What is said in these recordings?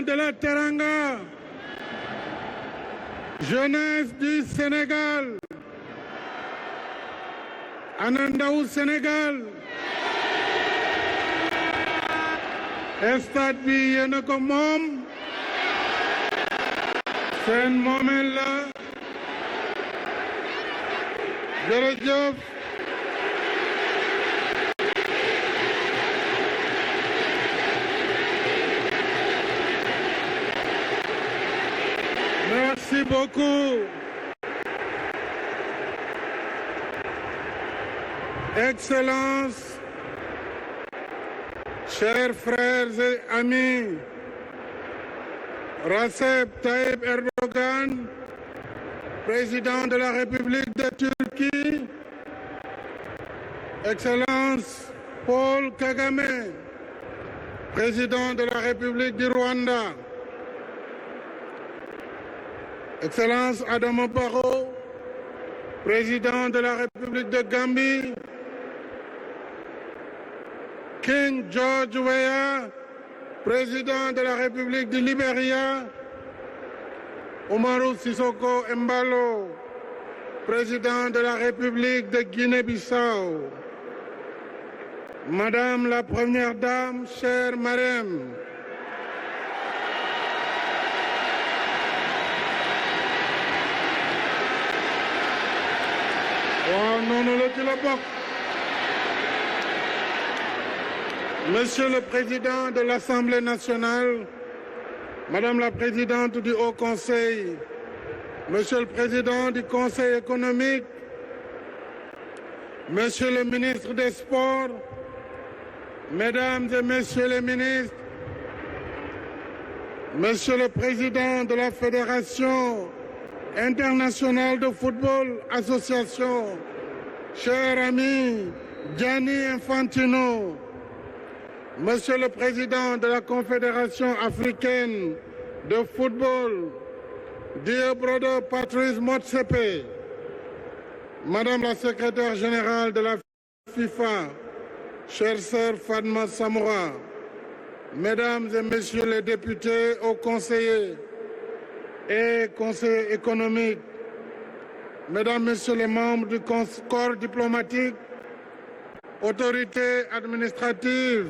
de la Teranga, jeunesse du Sénégal, Anandaou Sénégal, stade bi yéen a ko moom, seen moomeel la, jërëjëf. Merci beaucoup. Excellences, chers frères et amis, Recep Tayyip Erdogan, président de la République de Turquie, Excellence Paul Kagame, président de la République du Rwanda, Excellence Adama Barrow, président de la République de Gambie, King George Weah, président de la République du Libéria, Umaru Sissoco Embalo, président de la République de Guinée-Bissau, Madame la Première Dame, chère Marème, Monsieur le Président de l'Assemblée nationale, Madame la Présidente du Haut Conseil, Monsieur le Président du Conseil économique, Monsieur le Ministre des Sports, Mesdames et Messieurs les ministres, Monsieur le Président de la Fédération internationale de football, association, cher ami Gianni Infantino, Monsieur le Président de la Confédération africaine de football, dear brother Patrice Motsepe, Madame la Secrétaire générale de la FIFA, chère sœur Fatma Samoura, Mesdames et Messieurs les députés, hauts conseillers et conseillers économiques, Mesdames, Messieurs les membres du corps diplomatique, autorités administratives,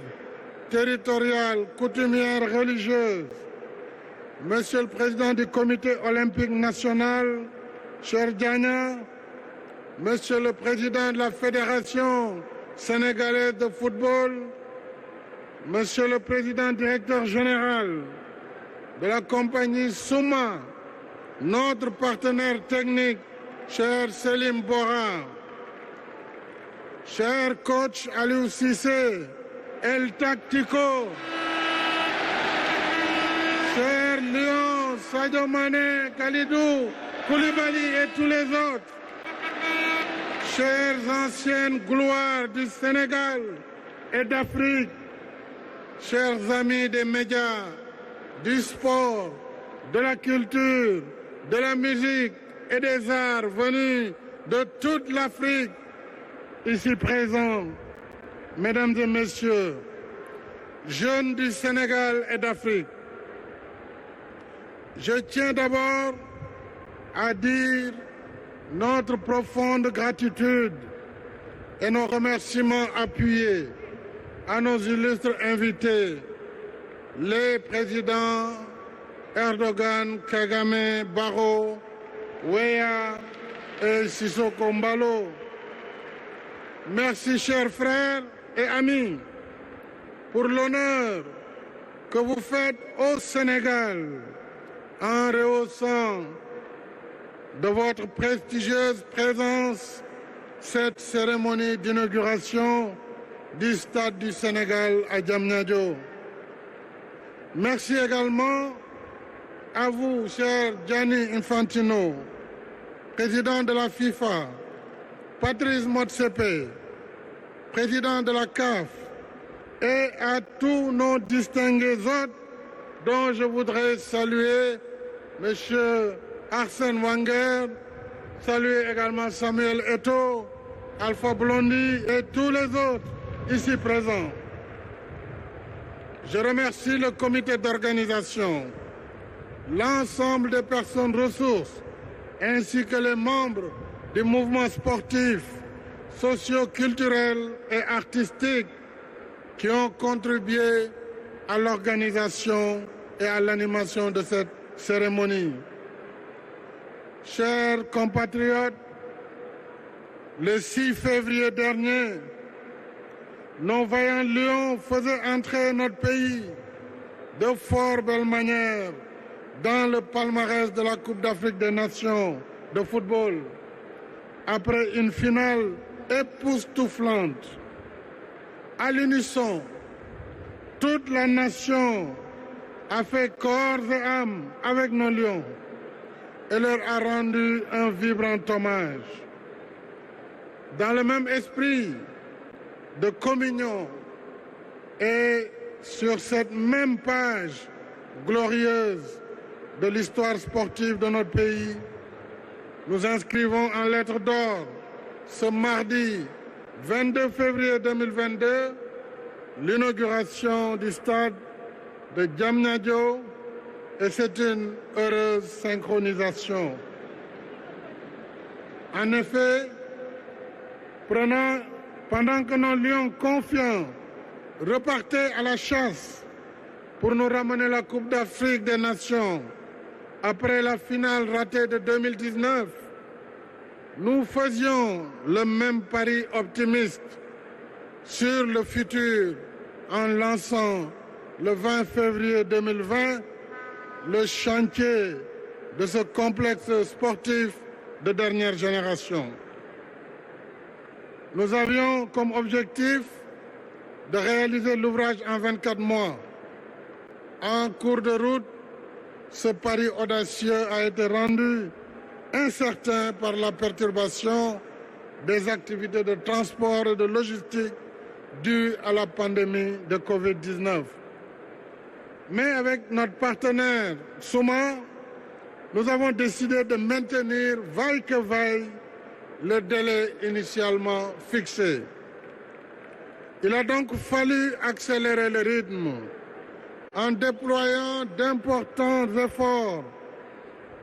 territoriales, coutumières, religieuses, Monsieur le Président du Comité olympique national, cher Diana, Monsieur le Président de la Fédération sénégalaise de football, Monsieur le Président directeur général de la compagnie Souma, notre partenaire technique, cher Selim Bora, cher coach Aliou Cissé, El Tactico, cher Lion, Sadio Mané, Kalidou, Koulibaly et tous les autres, chères anciennes gloires du Sénégal et d'Afrique, chers amis des médias, du sport, de la culture, de la musique et des arts venus de toute l'Afrique, ici présents, Mesdames et Messieurs, jeunes du Sénégal et d'Afrique, je tiens d'abord à dire notre profonde gratitude et nos remerciements appuyés à nos illustres invités, les présidents Erdogan, Kagame, Barrow, Weah et Sissoko Embalo. Merci, chers frères et amis, pour l'honneur que vous faites au Sénégal en rehaussant de votre prestigieuse présence cette cérémonie d'inauguration du Stade du Sénégal à Diamniadio. Merci également à vous, cher Gianni Infantino, président de la FIFA, Patrice Motsepe, président de la CAF, et à tous nos distingués hôtes dont je voudrais saluer M. Arsène Wenger, saluer également Samuel Eto'o, Alpha Blondy et tous les autres ici présents. Je remercie le comité d'organisation, l'ensemble des personnes ressources, ainsi que les membres du mouvement sportif, socio-culturel et artistique qui ont contribué à l'organisation et à l'animation de cette cérémonie. Chers compatriotes, le 6 février dernier, nos vaillants lions faisaient entrer notre pays de fort belle manière dans le palmarès de la Coupe d'Afrique des Nations de football, après une finale époustouflante. À l'unisson, toute la nation a fait corps et âme avec nos lions et leur a rendu un vibrant hommage. Dans le même esprit de communion et sur cette même page glorieuse de l'histoire sportive de notre pays, nous inscrivons en lettres d'or ce mardi 22 février 2022 l'inauguration du stade de Diamniadio et c'est une heureuse synchronisation. En effet, pendant que nos lions confiants repartaient à la chasse pour nous ramener la Coupe d'Afrique des Nations après la finale ratée de 2019, nous faisions le même pari optimiste sur le futur en lançant le 20 février 2020 le chantier de ce complexe sportif de dernière génération. Nous avions comme objectif de réaliser l'ouvrage en 24 mois. En cours de route, ce pari audacieux a été rendu incertain par la perturbation des activités de transport et de logistique dues à la pandémie de Covid-19. Mais avec notre partenaire Souma, nous avons décidé de maintenir, vaille que vaille, le délai initialement fixé. Il a donc fallu accélérer le rythme en déployant d'importants efforts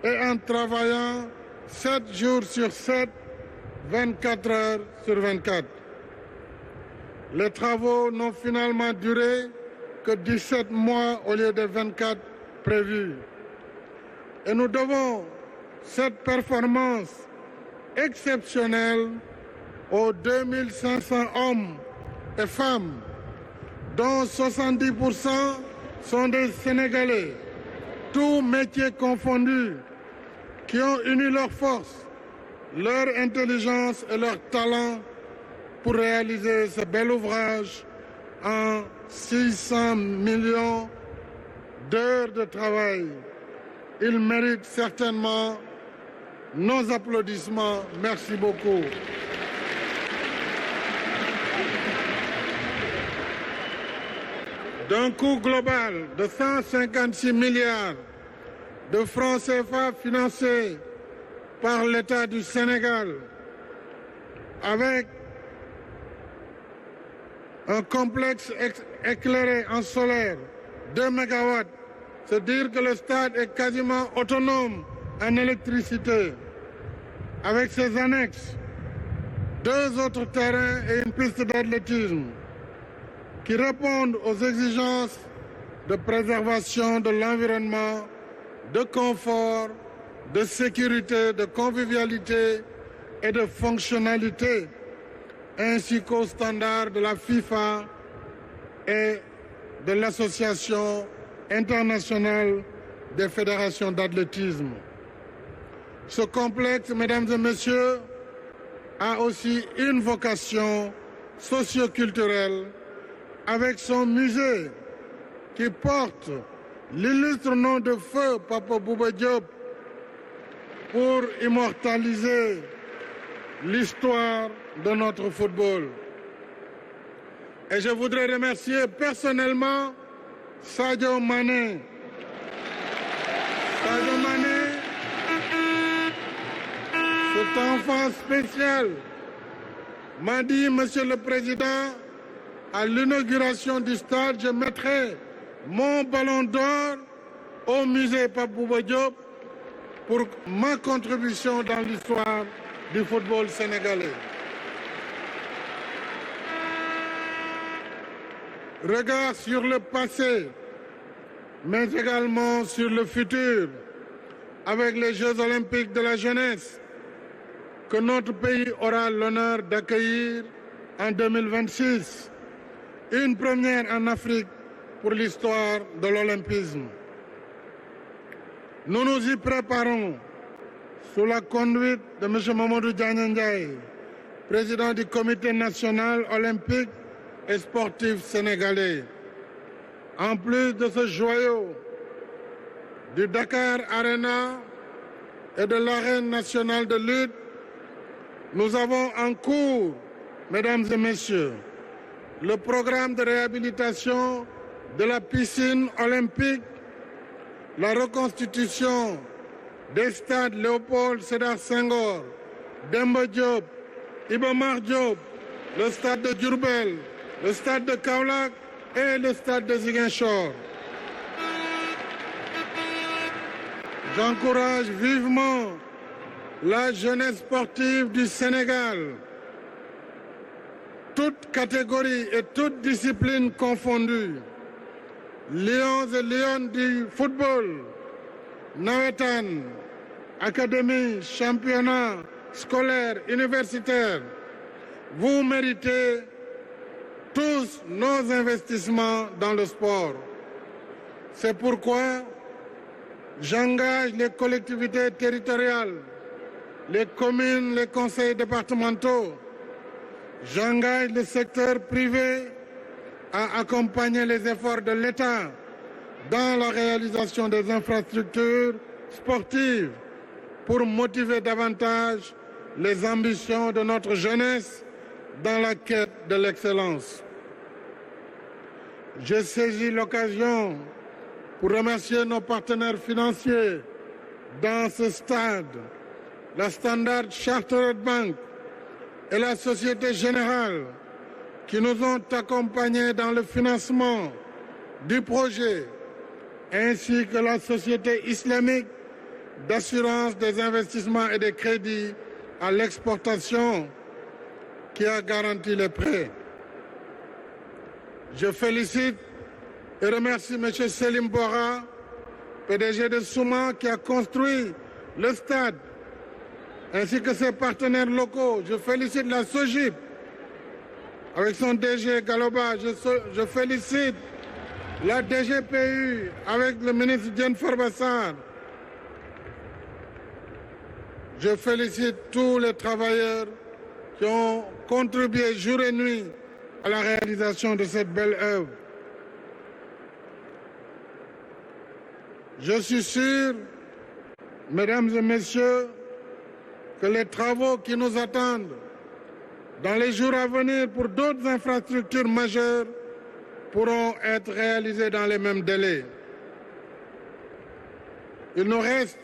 et en travaillant 7 jours sur 7, 24 heures sur 24. Les travaux n'ont finalement duré que 17 mois au lieu de 24 prévus. Et nous devons cette performance exceptionnelle aux 2500 hommes et femmes, dont 70% sont des Sénégalais, tous métiers confondus, qui ont uni leurs forces, leur intelligence et leur talent pour réaliser ce bel ouvrage en 600 millions d'heures de travail. Ils méritent certainement nos applaudissements. Merci beaucoup. D'un coût global de 156 milliards de francs CFA financés par l'État du Sénégal, avec un complexe éclairé en solaire, 2 MW, c'est dire que le stade est quasiment autonome en électricité, avec ses annexes, 2 autres terrains et une piste d'athlétisme qui répondent aux exigences de préservation de l'environnement, de confort, de sécurité, de convivialité et de fonctionnalité, ainsi qu'aux standards de la FIFA et de l'Association internationale des fédérations d'athlétisme. Ce complexe, mesdames et messieurs, a aussi une vocation socio-culturelle avec son musée qui porte l'illustre nom de feu Papa Bouba Diop pour immortaliser l'histoire de notre football. Et je voudrais remercier personnellement Sadio Mané. Sadio Mané, cet enfant spécial, m'a dit, Monsieur le Président, à l'inauguration du stade, je mettrai mon ballon d'or au musée Pape Bouba Diop pour ma contribution dans l'histoire du football sénégalais. Regard sur le passé, mais également sur le futur, avec les Jeux olympiques de la jeunesse que notre pays aura l'honneur d'accueillir en 2026, une première en Afrique pour l'histoire de l'olympisme. Nous nous y préparons sous la conduite de M. Mamadou Diagne Ndiaye, président du Comité national olympique et sportif sénégalais. En plus de ce joyau du Dakar Arena et de l'arène nationale de lutte, nous avons en cours, mesdames et messieurs, le programme de réhabilitation de la piscine olympique, la reconstitution des stades Léopold Sédar Senghor, Demba Diop, Iba Mar Diop, le stade de Diourbel, le stade de Kaolack et le stade de Ziguinchor. J'encourage vivement la jeunesse sportive du Sénégal, toutes catégories et toutes disciplines confondues, lions et lionnes du football, nawetaan, académie, championnat scolaire, universitaire, vous méritez tous nos investissements dans le sport. C'est pourquoi j'engage les collectivités territoriales, les communes, les conseils départementaux. J'engage le secteur privé à accompagner les efforts de l'État dans la réalisation des infrastructures sportives pour motiver davantage les ambitions de notre jeunesse dans la quête de l'excellence. Je saisis l'occasion pour remercier nos partenaires financiers dans ce stade, la Standard Chartered Bank et la Société Générale, qui nous ont accompagnés dans le financement du projet, ainsi que la Société islamique d'assurance des investissements et des crédits à l'exportation, qui a garanti les prêts. Je félicite et remercie M. Selim Bora, PDG de Souma, qui a construit le stade, ainsi que ses partenaires locaux. Je félicite la SOGIP, avec son DG Galoba. Je félicite la DGPU, avec le ministre Diène Farba Sarr. Je félicite tous les travailleurs qui ont contribué jour et nuit à la réalisation de cette belle œuvre. Je suis sûr, mesdames et messieurs, que les travaux qui nous attendent dans les jours à venir pour d'autres infrastructures majeures pourront être réalisés dans les mêmes délais. Il nous reste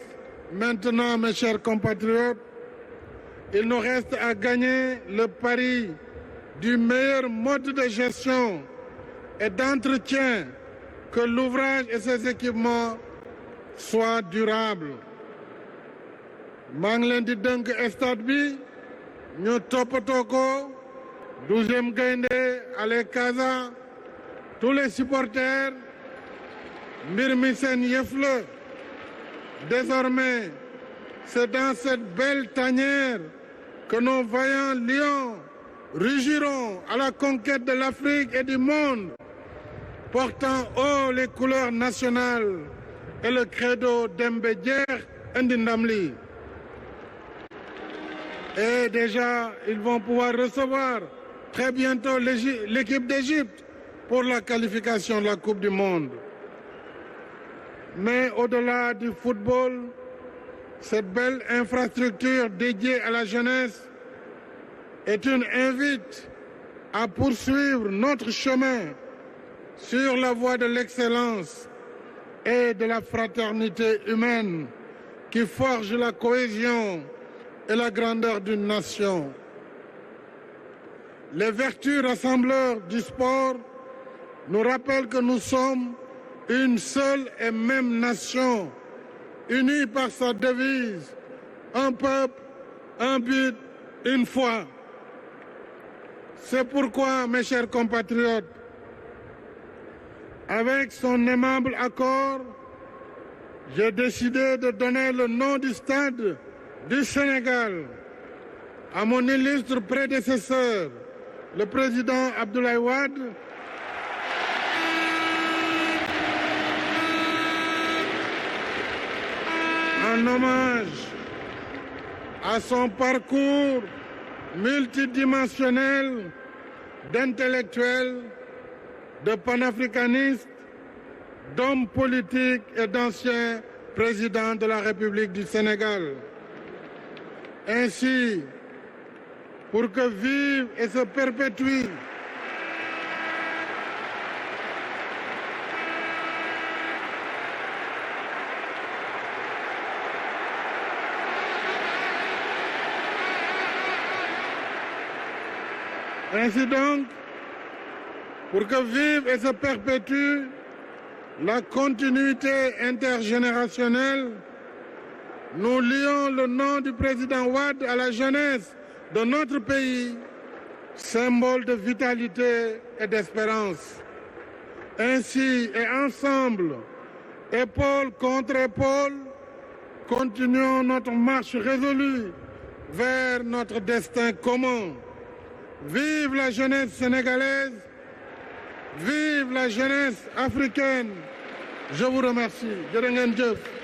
maintenant, mes chers compatriotes, il nous reste à gagner le pari du meilleur mode de gestion et d'entretien, que l'ouvrage et ses équipements soient durables. maa ngi leen di dënk stade bi ñu toppatoo ko 12e gaynde ale Casa, tous les supporters, mbir mi seen yëf la. Désormais, c'est dans cette belle tanière que nos vaillants lions rugiront à la conquête de l'Afrique et du monde, portant haut les couleurs nationales et le credo Dembe Jeex andi ndam li. Et déjà, ils vont pouvoir recevoir très bientôt l'équipe d'Égypte pour la qualification de la Coupe du Monde. Mais au-delà du football, cette belle infrastructure dédiée à la jeunesse est une invite à poursuivre notre chemin sur la voie de l'excellence et de la fraternité humaine qui forge la cohésion et la grandeur d'une nation. Les vertus rassembleurs du sport nous rappellent que nous sommes une seule et même nation, unie par sa devise, un peuple, un but, une foi. C'est pourquoi, mes chers compatriotes, avec son aimable accord, j'ai décidé de donner le nom du stade du Sénégal à mon illustre prédécesseur, le président Abdoulaye Wade, en hommage à son parcours multidimensionnel d'intellectuel, de panafricaniste, d'homme politique et d'ancien président de la République du Sénégal. Ainsi, pour que vive et se perpétue Ainsi donc, pour que vive et se perpétue la continuité intergénérationnelle, nous lions le nom du président Wade à la jeunesse de notre pays, symbole de vitalité et d'espérance. Ainsi et ensemble, épaule contre épaule, continuons notre marche résolue vers notre destin commun. Vive la jeunesse sénégalaise, vive la jeunesse africaine. Je vous remercie. Jërë ngeen jëf.